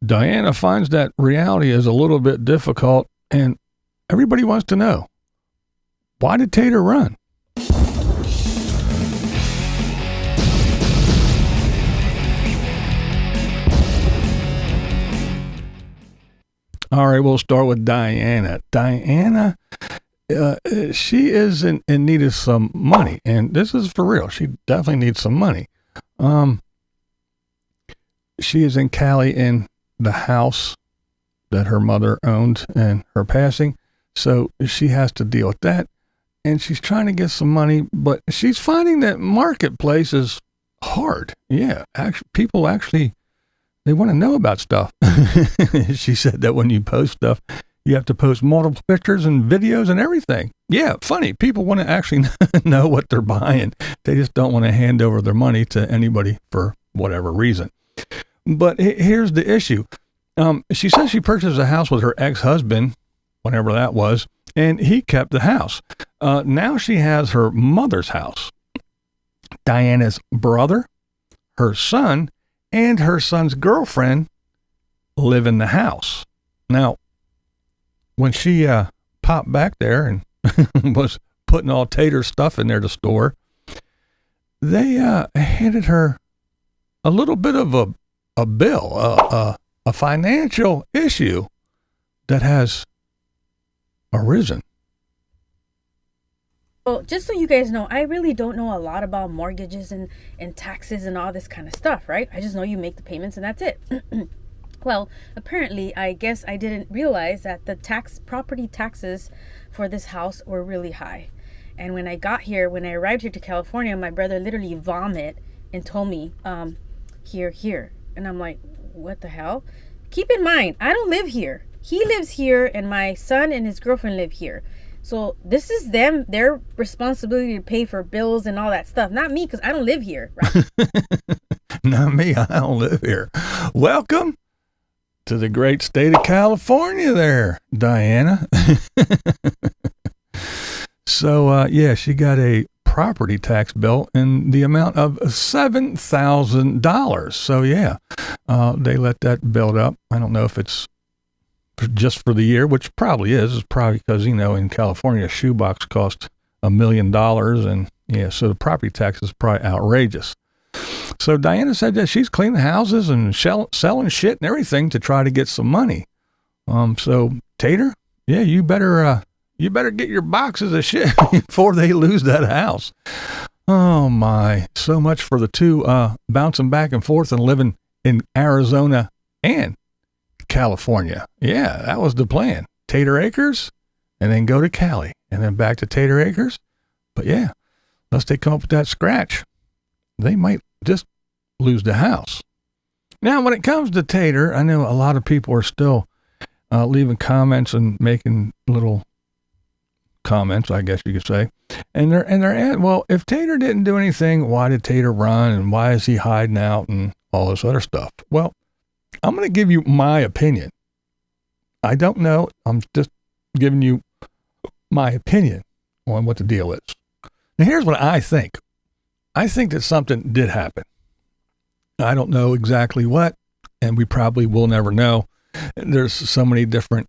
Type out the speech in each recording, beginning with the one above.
Diana finds that reality is a little bit difficult, and everybody wants to know, why did Tater run? All right, we'll start with Diana. Diana, she is in need of some money, and this is for real. She definitely needs some money. She is in Cali in the house that her mother owned and her passing, so she has to deal with that, and she's trying to get some money, but she's finding that marketplace is hard. Yeah, people actually, they want to know about stuff. She said that when you post stuff, you have to post multiple pictures and videos and everything. Yeah, funny. People want to actually know what they're buying. They just don't want to hand over their money to anybody for whatever reason. But here's the issue. She says she purchased a house with her ex-husband, whenever that was, and he kept the house. Now she has her mother's house. Diana's brother, her son, and her son's girlfriend live in the house. Now, when she popped back there and was putting all Tater's stuff in there to store, they handed her a little bit of a bill, a financial issue that has arisen. Well, just so you guys know, I really don't know a lot about mortgages and taxes and all this kind of stuff, right? I just know you make the payments and that's it. Well, apparently, I guess I didn't realize that the property taxes for this house were really high. And when I arrived here to California, my brother literally vomited and told me, here. And I'm like, what the hell? Keep in mind, I don't live here. He lives here, and my son and his girlfriend live here. So this is their responsibility to pay for bills and all that stuff. Not me, because I don't live here, right? Not me, I don't live here. Welcome to the great state of California there, Diana. So, she got a property tax bill in the amount of $7,000. So, they let that build up. I don't know if it's just for the year, which probably is. It's probably because, in California, a shoebox costs $1 million. And, so the property tax is probably outrageous. So Diana said that she's cleaning houses and selling shit and everything to try to get some money. So Tater, you better get your boxes of shit before they lose that house. Oh my, so much for the two bouncing back and forth and living in Arizona and California. Yeah, that was the plan. Tater Acres and then go to Cali and then back to Tater Acres. But unless they come up with that scratch, they might just lose the house. Now, when it comes to Tater, I know a lot of people are still leaving comments and making little comments, I guess you could say. And they're at, well, if Tater didn't do anything, why did Tater run and why is he hiding out and all this other stuff? Well, I'm going to give you my opinion. I don't know. I'm just giving you my opinion on what the deal is. Now, here's what I think. I think that something did happen. I don't know exactly what, and we probably will never know. There's so many different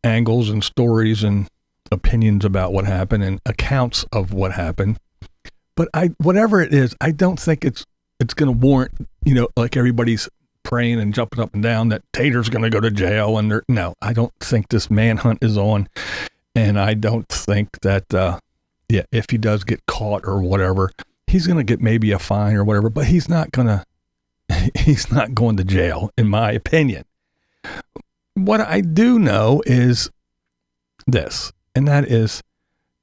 angles and stories and opinions about what happened and accounts of what happened. But whatever it is, I don't think it's going to warrant, like everybody's praying and jumping up and down that Tater's going to go to jail. And no, I don't think this manhunt is on. And I don't think that, if he does get caught or whatever, he's going to get maybe a fine or whatever, but he's not going to jail, in my opinion. What I do know is this, and that is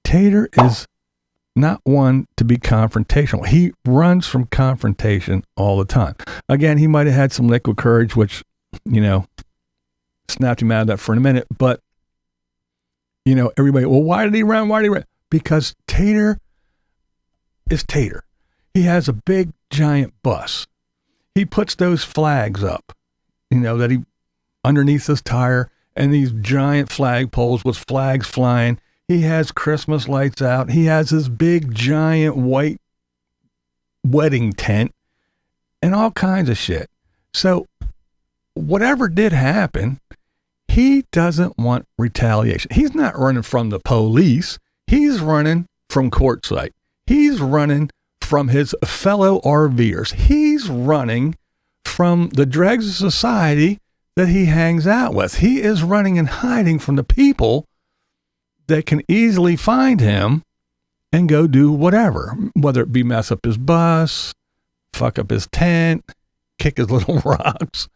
Tater is not one to be confrontational. He runs from confrontation all the time. Again, he might have had some liquid courage, which, snapped him out of that for a minute, but, everybody, well, why did he run? Because Tater is Tater. He has a big giant bus. He puts those flags up, that he underneath his tire, and these giant flag poles with flags flying. He has Christmas lights out. He has his big giant white wedding tent and all kinds of shit. So whatever did happen, he doesn't want retaliation. He's not running from the police. He's running from Quartzsite. He's running from his fellow RVers. He's running from the dregs of society that he hangs out with. He is running and hiding from the people that can easily find him and go do whatever, whether it be mess up his bus, fuck up his tent, kick his little rocks,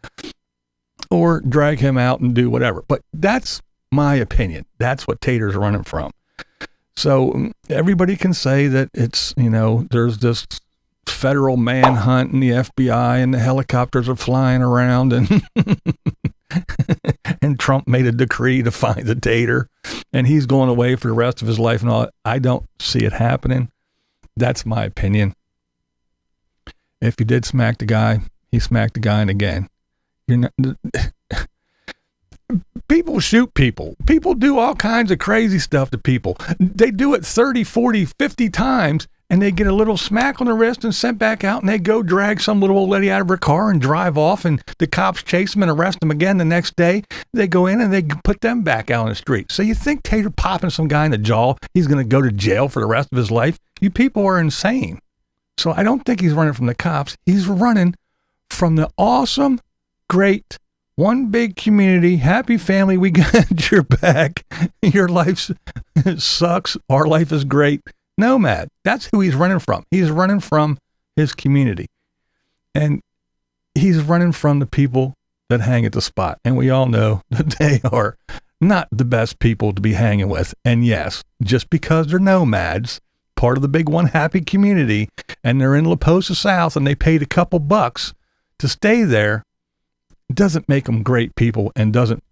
or drag him out and do whatever. But that's my opinion. That's what Tater's running from. So everybody can say that it's, there's this federal manhunt and the FBI and the helicopters are flying around and and Trump made a decree to find the Tater and he's going away for the rest of his life and all that. I don't see it happening. That's my opinion. If he did smack the guy, he smacked the guy and again. You're not... People shoot people. People do all kinds of crazy stuff to people. They do it 30, 40, 50 times and they get a little smack on the wrist and sent back out and they go drag some little old lady out of her car and drive off and the cops chase them and arrest them again the next day. They go in and they put them back out on the street. So you think Tater popping some guy in the jaw, he's going to go to jail for the rest of his life? You people are insane. So I don't think he's running from the cops. He's running from the awesome, great, one big community, happy family. We got your back. Your life sucks. Our life is great. Nomad. That's who he's running from. He's running from his community. And he's running from the people that hang at the spot. And we all know that they are not the best people to be hanging with. And yes, just because they're nomads, part of the big one happy community, and they're in La Posa South and they paid a couple bucks to stay there, doesn't make them great people and doesn't,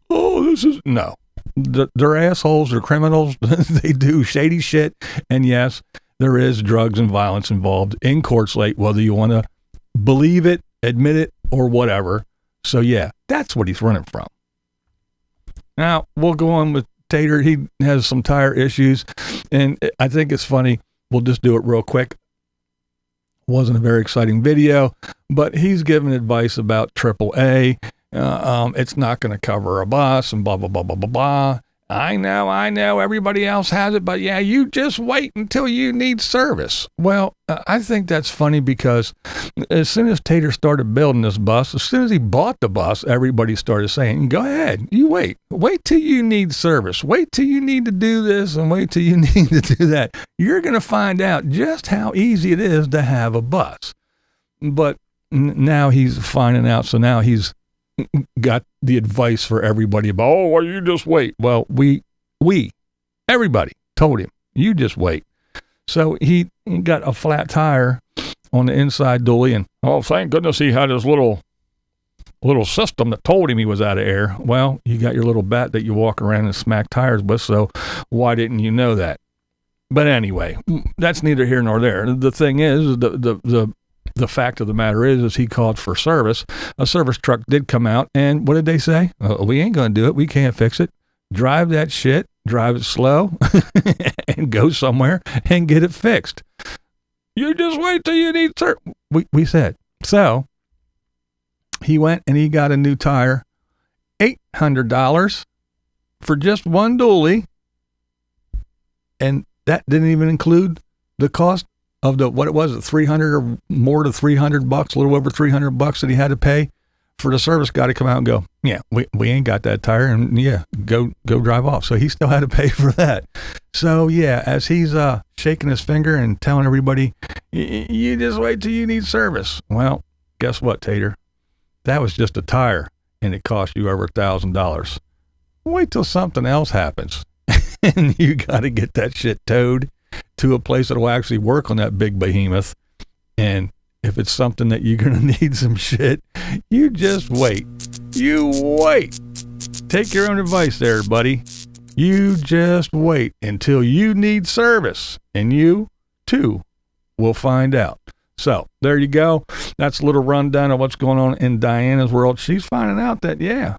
no. They're assholes, they're criminals, they do shady shit, and yes, there is drugs and violence involved in Quartzsite, whether you want to believe it, admit it, or whatever. So yeah, that's what he's running from. Now, we'll go on with Tater. He has some tire issues, and I think it's funny. We'll just do it real quick. Wasn't a very exciting video, but he's giving advice about AAA. It's not going to cover a bus and blah, blah, blah, blah, blah, blah. I know everybody else has it, but yeah, you just wait until you need service. Well, I think that's funny because as soon as Tater started building this bus, as soon as he bought the bus, everybody started saying, go ahead, you wait till you need service, wait till you need to do this and wait till you need to do that. You're going to find out just how easy it is to have a bus. But now he's finding out. So now he's got the advice for everybody about, well, you just wait. Well, everybody told him, you just wait. So he got a flat tire on the inside dually, and thank goodness he had his little system that told him he was out of air. Well, you got your little bat that you walk around and smack tires with, so why didn't you know that? But anyway, that's neither here nor there. The thing is, the fact of the matter is he called for service. A service truck did come out, and what did they say? We ain't going to do it. We can't fix it. Drive that shit, drive it slow, and go somewhere and get it fixed. You just wait till you need service. We said. So he went and he got a new tire, $800 for just one dually, and that didn't even include the cost of what it was, $300 or more to $300, a little over $300 that he had to pay for the service guy to come out and go, yeah, we ain't got that tire, and yeah, go drive off. So he still had to pay for that. So yeah, as he's shaking his finger and telling everybody, you just wait till you need service. Well, guess what, Tater? That was just a tire, and it cost you over $1,000. Wait till something else happens, and you got to get that shit towed to a place that will actually work on that big behemoth. And if it's something that you're going to need some shit, you just wait. You wait. Take your own advice there, buddy. You just wait until you need service, and you, too, will find out. So, there you go. That's a little rundown of what's going on in Diana's world. She's finding out that, yeah,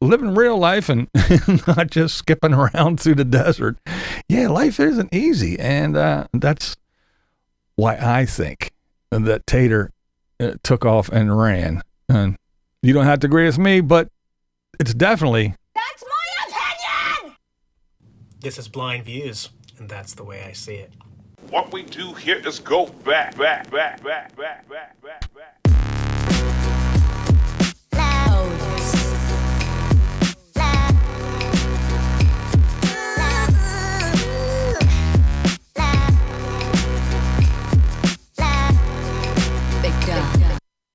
living real life and not just skipping around through the desert. Yeah, life isn't easy. And that's why I think that Tater took off and ran. You don't have to agree with me, but it's definitely. That's my opinion! This is Blind Views, and that's the way I see it. What we do here is go back.